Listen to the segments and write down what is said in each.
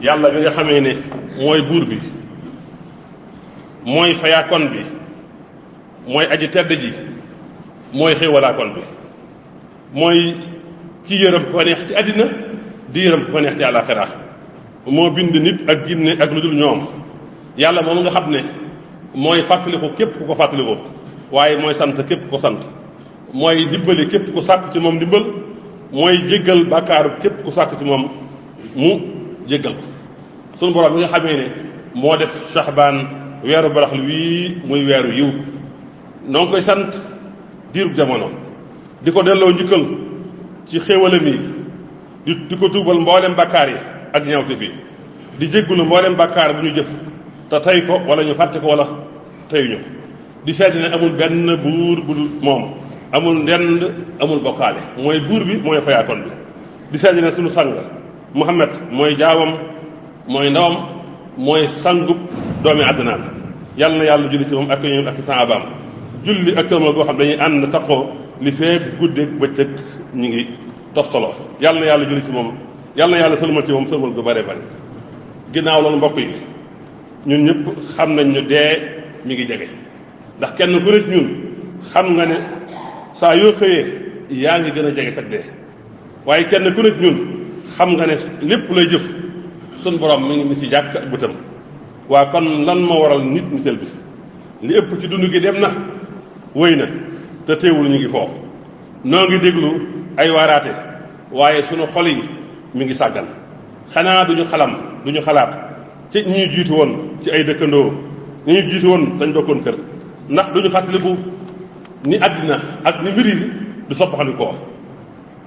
yàlla bi nga xamee ne mooy buur bi mooy fayaakon bi mooy aji tedd ji mooy xéewalaakon bi mooy ki yërëm ko neex ci àddina di yërëm ko neex ci àllaaxira moo bind nit ak jinne ak lu dul ñoom yàlla moom nga xam ne mooy fàttaliku képp ku ko fàttaliku waaye mooy sant képp ko sant mooy dimbali képp ku sàkk ci moom dimbal mooy jéggal bàkkaaru képp ku sàkk ci moom mu jéggal ko sunu borom bi nga xamee ne moo def Shahbaan weeru baraxlu wii muy weeru yiw noo ngi koy sant diirub jamono di ko delloo njukkal ci xéewalam yi di ko tuubal mboolem bàkkaar yi ak ñawte fi di jéggulu mboolem bàkkaar bu ñu jëf te tey ko wala ñu fàtte ko wala teyuñu ko di seet ne amul benn buur bu dul moom amul ndend amul bokkaale mooy buur bi mooy fayaakon bi di seet ne sunu sang Muhammad mooy jaawam mooy ndawam mooy sangub doomi àddinaan yàlla na yàlla julli ci moom ak ñoom ak saabaam julli ak sëlmal goo xam dañuy ànd taxoo li feek guddeeg bëccëg ñu ngi toftaloo yàlla na yàlla julli ci moom yàlla na yàlla sëlmal ci moom sëlmal gu bare bare ginnaaw loolu mbokk yi ñun ñëpp xam nañ ñu dee mi ngi jege ndax kenn ku nekk ñun xam nga ne saa yoo xëyee yaa ngi gën a jege sag dee waaye kenn ku nekk ñun xam nga ne lépp lay jëf sun borom mi ngi ci jàkk ak bëtam waa kon lan moo waral nit nitel bi li ëpp ci dund gi dem na wéy na te teewul ñu ngi foofu noo ngi déglu ay waaraate waaye sunu xol yi mi ngi sàggan xanaa duñu xalaat ci ñi jiitu woon ci ay dëkkandoo ñi jiitu woon dañ bokkoon kër ndax duñu fàttaliku ni àddina ak ni mbir yi du soppaxalikoo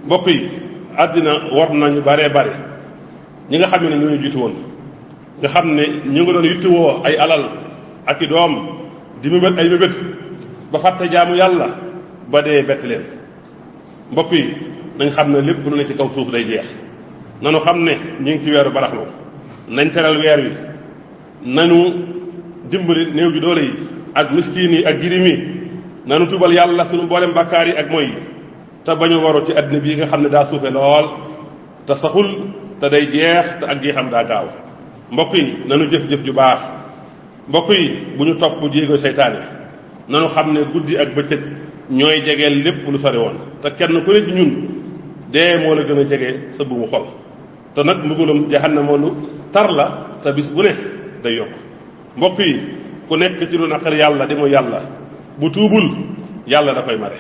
mbokk yi àddina war nañu bare bare ñi nga xam ne ñoo ñu jiitu woon nga xam ne ñu ngi doon yittewoo ay alal ak i doom di mébét ay mébét ba fàtte jaamu yàlla ba dee bett leen mbokk yi nañ xam ne lépp lu ne ci kaw suuf day jeex nanu xam ne ñu ngi ci weeru baraxlu nañ teral weer wi nanu dimbali néew ji doole yi ak miskin yi ak jirim yi nanu tubal yàlla sunu mboolem bàkkaar yi ak mooy yi te bañu waru ci àddina bii nga xam ne daa suufe lool te saxul te day jeex te ak jeexam daa gaaw mbokk yi nanu jëf-jëf ju baax mbokk yi bu ñu topp jéego seytaane nanu xam ne guddi ak bëccëg ñooy jegeel lépp lu sori woon te kenn ku ne ci ñun dee moo la gën a jege sa buumu xol te nag mbugalum jahannama lu tar la te bis bu ne day yokk mbokk yi ku nekk ci lu naqar yàlla di mooy yàlla bu tuubul yàlla da koy mare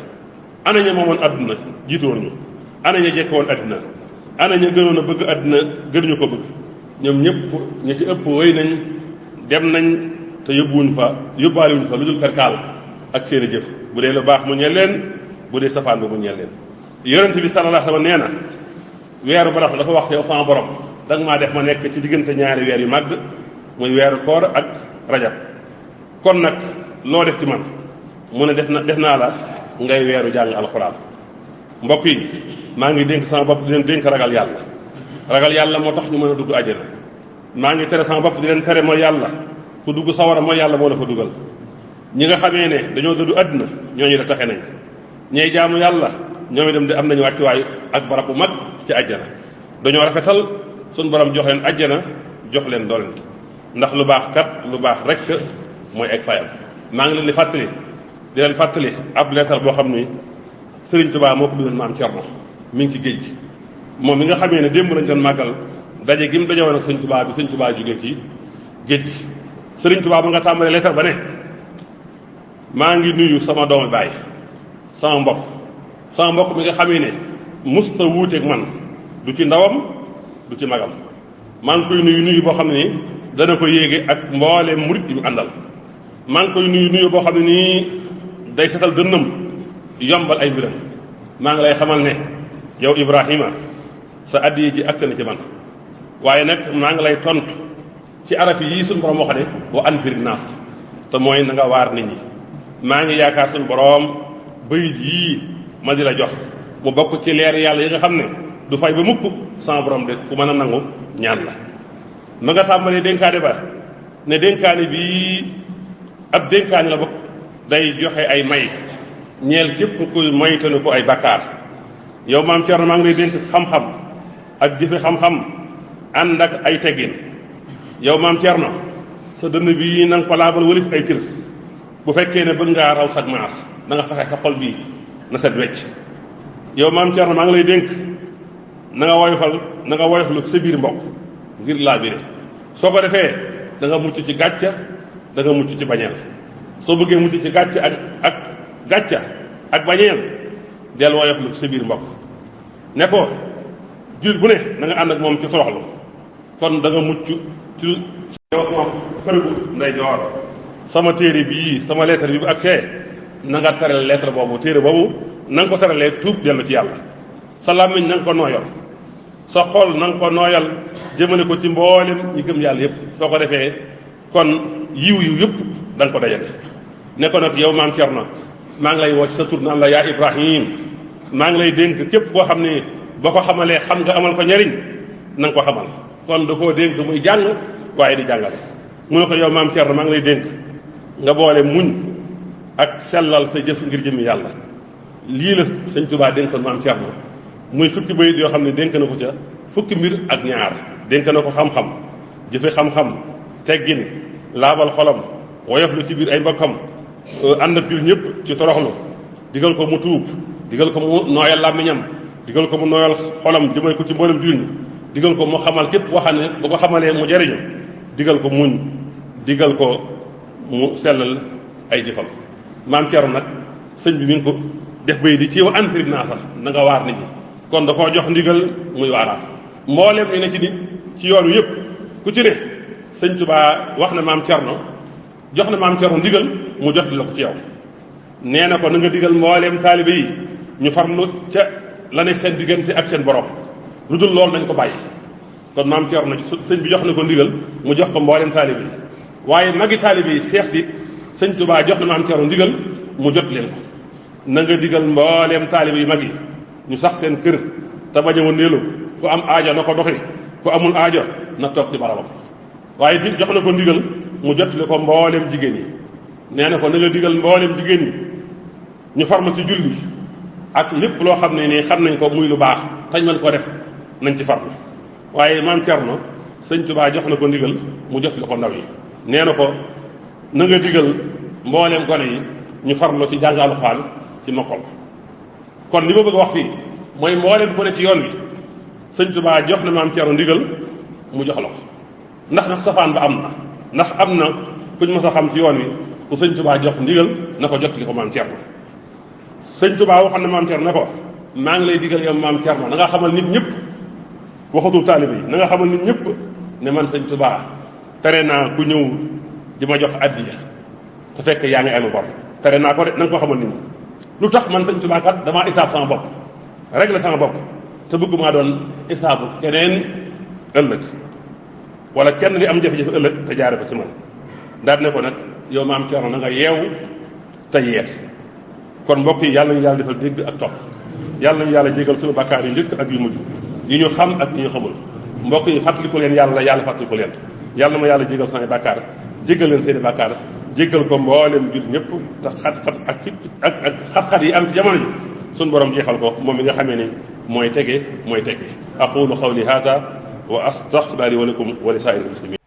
ana ña moomoon àdduna jiitu woon ñu ana ña jekk woon àddina ana ña gënoon a bëgg àddina gën ñu ko bëgg ñoom ñëpp ña ci ëpp wéy nañ dem nañ te yóbbaaliwuñ fa lu dul perkaal ak seen i jëf bu dee lu baax mu ñeel leen bu dee safaan bi mu ñeel leen yonent bi sallallahu alayhi wa sallam nee na weeru barax dafa wax yow sama borom da nga maa def ma nekk ci diggante ñaari weer yu màgg muy weeru koor ak rajab kon nag loo def ci man mu ne def naa la ngay weeru jàng alxuraan mbokk yi maa ngi dénk sama bopp di leen dénk ragal yàlla moo tax ñu mën a dugg àjjana maa ngi tere sama bopp di leen tere mooy yàlla ku dugg sawara mooy yàlla moo la fa dugal ñi nga xamee ne dañoo dëddu àdduna ñooñu da taxe nañ ñey jaamu yàlla ñoom itam de am nañu wàccuwaay ak barab bu mag ci àjjana dañoo rafetal suñu borom jox leen àjjana jox leen doolent ndax lu baax kat lu baax rek mooy ak fayam maa ngi leen di leen fàttali ab leetar boo xam ni Sëriñ Tuubaa moo ko bindoon Maam Cerno mi ngi ci géej gi moom mi nga xamee ne démb lañ doon màggal daje gi mu dajewoon ak Sëriñ Tuubaa bi Sëriñ Tuubaa jógee ci géej gi Sëriñ Tuubaa ba nga tàmbalee leetar ba ne maa ngi nuyu sama doomi baay sama mbokk mi nga xamee ne musta wuuteeg man du ci ndawam du ci magam maa ngi koy nuyu boo xam ne nii dana ko yéege ak mbooleem murit yu àndal maa ngi koy nuyu boo xam ne nii day setal dënnam yombal ay mbiram maa ngi lay xamal ne yow Ibrahima sa addiya ji agsi na ci man waaye nag maa ngi lay tontu ci arafi yii suñu borom wax ne wa anzir naas te mooy na nga waar nit ñi maa ngi yaakaar suñu borom bayit yii ma di la jox mu bokk ci leer yàlla yi nga xam ne du fay ba mukk sama borom de ku mën a nangu ñaan la ma nga tàmbalee dénkaane ba ne dénkaane bii ab dénkaane la bokk day joxe ay may ñeel képp kuy moytanu ko ay bakkaar yow maam Cerno maa ngi lay dénk xam-xam ak jëfe xam-xam ànd ak ay teggin yow maam Thierno sa dënn bii na nga ko laabal wëlif ay cër bu fekkee ne bëgg ngaa raw sag maas na nga fexe sa xol bii na set wecc yow maam Thierno maa ngi lay dénk na nga woyofal sa biir mbokk ngir laa bire soo ko defee da nga mucc ci gàcca da nga mucc ci bañeel soo bëggee mucc ci gàcca ak gàcca ak bañeel del woyofal sa biir mbokk ne ko jullit bu ne na nga ànd ak moom ci toroxlu kon da nga mucc ci yow sama fërgu nday joor sama téere bii sama lettre bi bu agsee na nga taral lettre boobu téere boobu na nga ko taralee tuub dellu ci yàlla sa làmmiñ na nga ko nooyal sa xol na nga ko nooyal jëmale ko ci mboolem ñi gëm yàlla yëpp soo ko defee kon yiw yëpp da nga ko dajale ne ko nag yow maam Thierno maa ngi lay woo ci sa tur naan la yaa Ibrahim maa ngi lay dénk képp koo xam ne boo ko xamalee xam nga amal ko njariñ na nga ko xamal kon da koo dénk muy jàng waaye di jàngale mu ne ko yow maam Thierno maa ngi lay dénk nga boole muñ ak sellal sa jëf ngir jëmmi yàlla lii la sëñ Tuubaa dénkoon maam Thierno muy fukki bayit yoo xam ne dénk na ko ca fukki mbir ak ñaar dénk na ko xam-xam jëfe xam-xam teggin laabal xolam woyof lu ci biir ay mbokkam ànd ak jur ñëpp ci toroxlu digal ko mu tuub digal ko mu nooyal làmmiñam digal ko mu nooyal xolam jëmale ko ci mboolem jur ñi digal ko mu xamal képp waxam ne bu ko xamalee mu jariñu digal ko muñ digal ko mu sellal ay jëfam maam Thierno nag sëñ bi mi ngi ko def bay di ci yow anfir naa sax na nga waar nit ñi kon da koo jox ndigal muy waaraat mbooleem ñu ne ci nit ci yoonu yëpp ku ci ne sëñ Tuubaa wax na maam Thierno jox na maam Thierno ndigal mu jot la ko ci yow nee na ko na nga digal mbooleem taalibe yi ñu farlu ca la ne seen diggante ak seen borom lu dul loolu nañ ko bàyyi kon maam Thierno sëñ bi jox na ko ndigal mu jox ko mbooleem taalibe yi waaye magi taalibe yi seex si sëñ Tuubaa jox na maam Thierno ndigal mu jot leen ko na nga digal mbooleem taalibe yi mag yi ñu sax seen kër te bañ a wëndeelu ku am aajo na ko doxi ku amul aajo na toog ci barabam waaye di jox na ko ndigal mu jotale ko mbooleem jigéen yi nee na ko na nga digal mbooleem jigéen yi ñu farlu ci julli ak lépp loo xam ne nii xam nañ ko muy lu baax tañ mën ko def nañ ci farlu waaye maam Thierno sëñ Tuubaa jox na ko ndigal mu jotale ko ndaw yi nee na ko na nga digal mbooleem gone yi ñu farlu ci jàng alxuraan ci mokkal kon li ma bëgg a wax fii mooy mbooleem ku ne ci yoon wi sëñ Tuubaa jox na maam Thierno ndigal mu jox la ko ndax nag safaan ba am na ndax am na kuñ mës a xam ci yoon wi ku sëñ Tuubaa jox ndigal na ko jot li ko maam Thierno sëñ Tuubaa waxoon na maam Thierno ne ko maa ngi lay digal yow maam Thierno na nga xamal nit ñëpp waxatul taalibe yi na nga xamal nit ñëpp ne man sëñ Tuubaa tere naa ku ñëw di ma jox addiya te fekk yaa ngi amu bor tere naa ko de na nga ko xamal nit ñi lu tax man sëñ Tuubaa kat damaa isaab sama bopp régler sama bopp te bëggumaa doon isaabu keneen ëllëg wala kenn di am jafe-jafe ëllëg te jaare ko ci man daal ne ko nag yow maam Thierno na nga yeewu te yeete kon mbokk yi yàlla nañu yàlla defal dégg ak topp yàlla nañu yàlla jégal suñu bakkaar yu njëkk ak yu mujj yi ñu xam ak yi ñu xamul mbokk yi fàttaliku leen yàlla fàttaliku leen yàlla ma yàlla jégal samay bakkaar jégal leen seeni bakkaar jégal ko mboolem jul ñëpp te xat-xat ak xat-xat yi am ci jamono ji suñu borom jeexal ko moom mi nga xamee ni mooy tege aqulu qawli hada wa astaghfiru li wa lakum wa li saa'iril muslimin